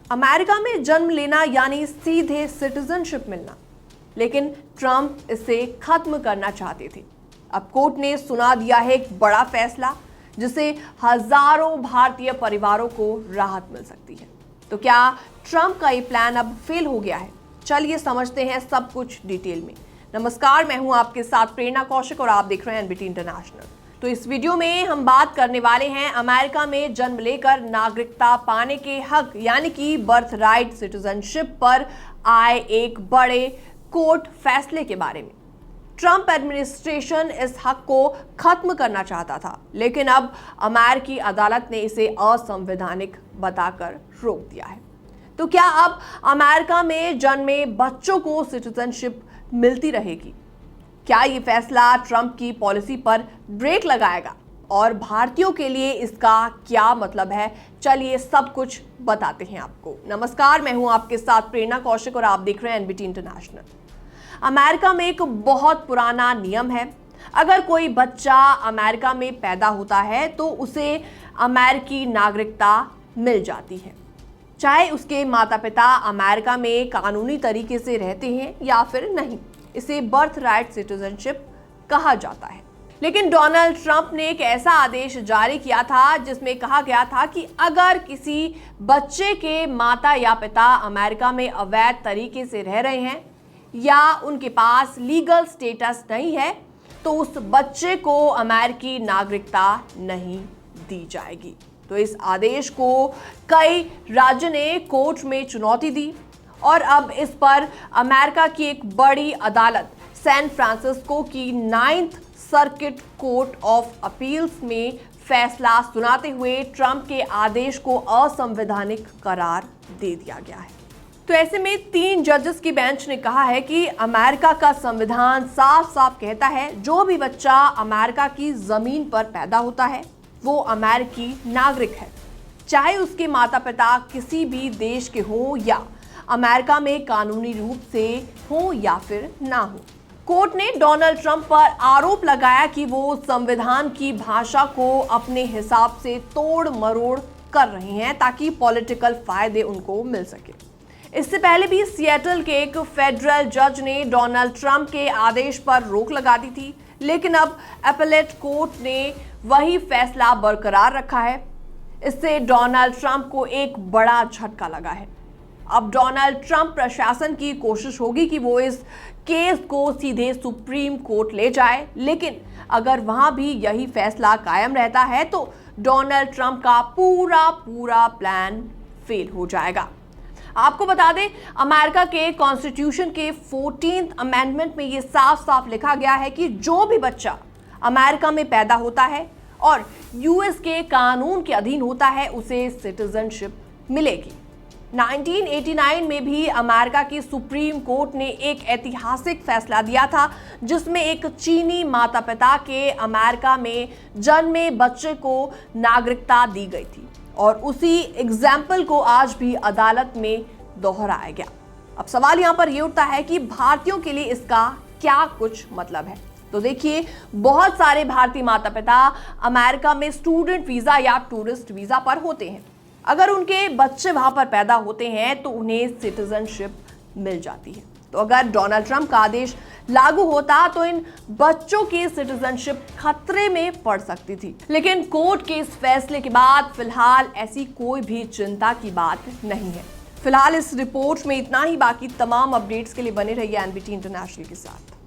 America में जन्म लेना यानी सीधे सिटीजनशिप मिलना, लेकिन ट्रंप इसे खत्म करना चाहते थे। अब कोर्ट ने सुना दिया है एक बड़ा फैसला जिससे हजारों भारतीय परिवारों को राहत मिल सकती है। तो क्या ट्रंप का ये प्लान अब फेल हो गया है? चलिए समझते हैं सब कुछ डिटेल में। नमस्कार, मैं हूं आपके साथ प्रेरणा कौशिक और आप देख रहे हैं एनबीटी इंटरनेशनल। तो इस वीडियो में हम बात करने वाले हैं अमेरिका में जन्म लेकर नागरिकता पाने के हक यानी कि बर्थ राइट सिटीजनशिप पर आए एक बड़े कोर्ट फैसले के बारे में। ट्रंप एडमिनिस्ट्रेशन इस हक को खत्म करना चाहता था, लेकिन अब अमेरिकी अदालत ने इसे असंवैधानिक बताकर रोक दिया है। तो क्या अब अमेरिका में जन्मे बच्चों को सिटीजनशिप मिलती रहेगी? क्या ये फैसला ट्रंप की पॉलिसी पर ब्रेक लगाएगा और भारतीयों के लिए इसका क्या मतलब है? चलिए सब कुछ बताते हैं आपको। नमस्कार, मैं हूं आपके साथ प्रेरणा कौशिक और आप देख रहे हैं एनबीटी इंटरनेशनल। अमेरिका में एक बहुत पुराना नियम है। अगर कोई बच्चा अमेरिका में पैदा होता है तो उसे अमेरिकी नागरिकता मिल जाती है, चाहे उसके माता पिता अमेरिका में कानूनी तरीके से रहते हैं या फिर नहीं। इसे बर्थ राइट सिटीजनशिप कहा जाता है। लेकिन डोनाल्ड ट्रंप ने एक ऐसा आदेश जारी किया था जिसमें कहा गया था कि अगर किसी बच्चे के माता या पिता अमेरिका में अवैध तरीके से रह रहे हैं या उनके पास लीगल स्टेटस नहीं है तो उस बच्चे को अमेरिकी नागरिकता नहीं दी जाएगी। तो इस आदेश को कई राज्यों ने कोर्ट में चुनौती दी और अब इस पर अमेरिका की एक बड़ी अदालत सैन फ्रांसिस्को की 9th circuit court of appeals में फैसला सुनाते हुए ट्रंप के आदेश को असंवैधानिक करार दे दिया गया है। तो ऐसे में 3 जजेस की बेंच ने कहा है कि अमेरिका का संविधान साफ साफ कहता है जो भी बच्चा अमेरिका की जमीन पर पैदा होता है वो अमेरिकी नागरिक है, चाहे उसके माता पिता किसी भी देश के हों या अमेरिका में कानूनी रूप से हो या फिर ना हो। कोर्ट ने डोनाल्ड ट्रंप पर आरोप लगाया कि वो संविधान की भाषा को अपने हिसाब से तोड़ मरोड़ कर रहे हैं ताकि पॉलिटिकल फायदे उनको मिल सके। इससे पहले भी सिएटल के एक फेडरल जज ने डोनाल्ड ट्रंप के आदेश पर रोक लगा दी थी, लेकिन अब अपीलेट कोर्ट ने वही फैसला बरकरार रखा है। इससे डोनाल्ड ट्रंप को एक बड़ा झटका लगा है। अब डोनाल्ड ट्रंप प्रशासन की कोशिश होगी कि वो इस केस को सीधे सुप्रीम कोर्ट ले जाए, लेकिन अगर वहां भी यही फैसला कायम रहता है तो डोनाल्ड ट्रंप का पूरा प्लान फेल हो जाएगा। आपको बता दें, अमेरिका के कॉन्स्टिट्यूशन के 14th अमेंडमेंट में ये साफ साफ लिखा गया है कि जो भी बच्चा अमेरिका में पैदा होता है और यूएस के कानून के अधीन होता है उसे सिटीजनशिप मिलेगी। 1989 में भी अमेरिका की सुप्रीम कोर्ट ने एक ऐतिहासिक फैसला दिया था जिसमें एक चीनी माता पिता के अमेरिका में जन्मे बच्चे को नागरिकता दी गई थी और उसी एग्जाम्पल को आज भी अदालत में दोहराया गया। अब सवाल यहां पर यह उठता है कि भारतीयों के लिए इसका क्या कुछ मतलब है। तो देखिए, बहुत सारे भारतीय माता पिता अमेरिका में स्टूडेंट वीजा या टूरिस्ट वीजा पर होते हैं। अगर उनके बच्चे वहां पर पैदा होते हैं तो उन्हें सिटीजनशिप मिल जाती है। तो अगर डोनाल्ड ट्रंप का आदेश लागू होता तो इन बच्चों की सिटीजनशिप खतरे में पड़ सकती थी। लेकिन कोर्ट के इस फैसले के बाद फिलहाल ऐसी कोई भी चिंता की बात नहीं है। फिलहाल इस रिपोर्ट में इतना ही। बाकी तमाम अपडेट्स के लिए बने रहिए एनबीटी इंटरनेशनल के साथ।